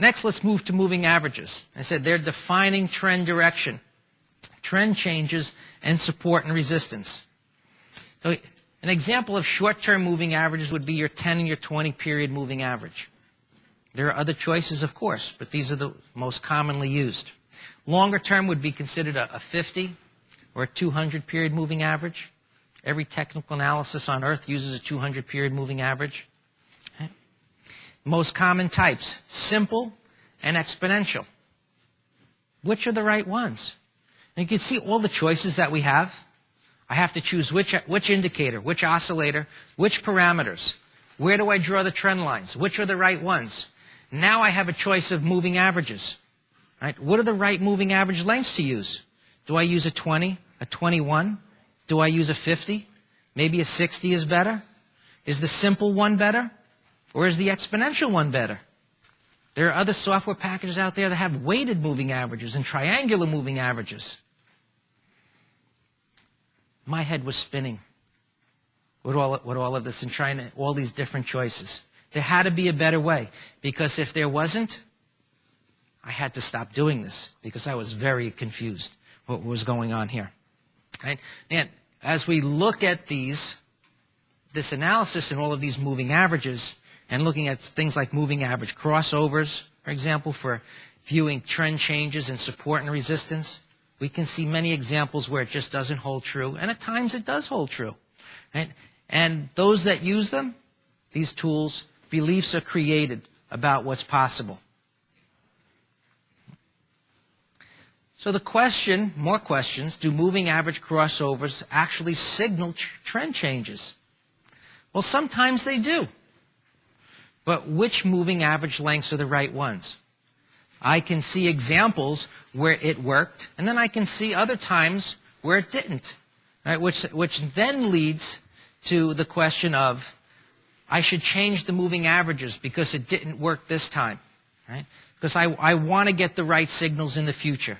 Next, let's move to moving averages. I said they're defining trend direction, trend changes, and support and resistance. So an example of short-term moving averages would be your 10 and your 20 period moving average. There are other choices, of course, but these are the most commonly used. Longer term would be considered a 50 or a 200 period moving average. Every technical analysis on Earth uses a 200 period moving average. Okay. Most common types, simple and exponential. Which are the right ones? And you can see all the choices that we have. I have to choose which indicator, which oscillator, which parameters. Where do I draw the trend lines? Which are the right ones? Now I have a choice of moving averages. Right? What are the right moving average lengths to use? Do I use a 20, a 21? Do I use a 50? Maybe a 60 is better? Is the simple one better? Or is the exponential one better? There are other software packages out there that have weighted moving averages and triangular moving averages. My head was spinning with all of this and trying to, all these different choices. There had to be a better way, because if there wasn't, I had to stop doing this because I was very confused what was going on here. Right? And as we look at this analysis and all of these moving averages, and looking at things like moving average crossovers, for example, for viewing trend changes in support and resistance, we can see many examples where it just doesn't hold true, and at times it does hold true. Right? And those that use them, these tools, beliefs are created about what's possible. So the question, more questions, do moving average crossovers actually signal trend changes? Well, sometimes they do. But which moving average lengths are the right ones? I can see examples where it worked, and then I can see other times where it didn't, right? Which then leads to the question of, I should change the moving averages because it didn't work this time, right? Because I want to get the right signals in the future.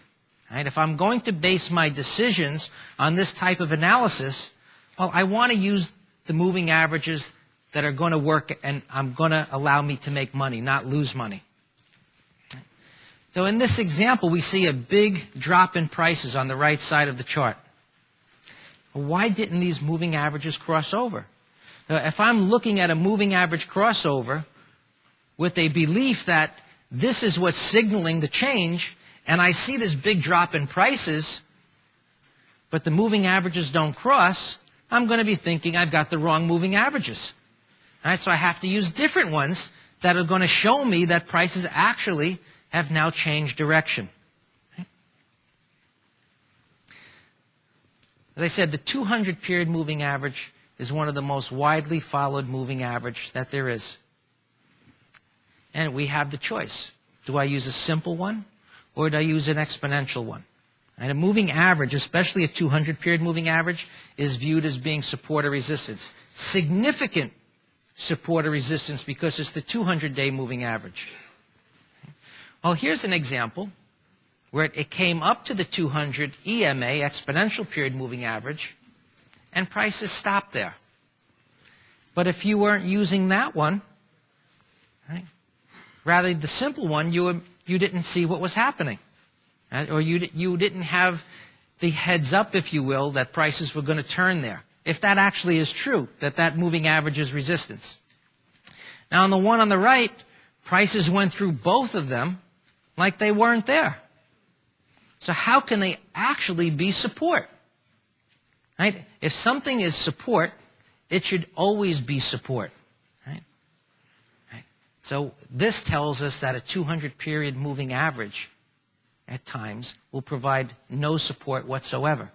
Right? If I'm going to base my decisions on this type of analysis, well, I want to use the moving averages that are going to work and I'm going to allow me to make money, not lose money. So in this example, we see a big drop in prices on the right side of the chart. Why didn't these moving averages cross over? If I'm looking at a moving average crossover with a belief that this is what's signaling the change, and I see this big drop in prices, but the moving averages don't cross, I'm going to be thinking I've got the wrong moving averages. All right, so I have to use different ones that are going to show me that prices actually have now changed direction. Okay. As I said, the 200 period moving average is one of the most widely followed moving average that there is. And we have the choice. Do I use a simple one or do I use an exponential one? And a moving average, especially a 200 period moving average, is viewed as being support or resistance. Significant support or resistance because it's the 200-day moving average. Well, here's an example where it came up to the 200 EMA, exponential period moving average, and prices stopped there. But if you weren't using that one, right, rather the simple one, you didn't see what was happening. Right? Or you didn't have the heads up, if you will, that prices were going to turn there. If that actually is true, that moving average is resistance. Now on the one on the right, prices went through both of them like they weren't there. So how can they actually be support? Right? If something is support, it should always be support. Right? Right? So this tells us that a 200 period moving average at times will provide no support whatsoever.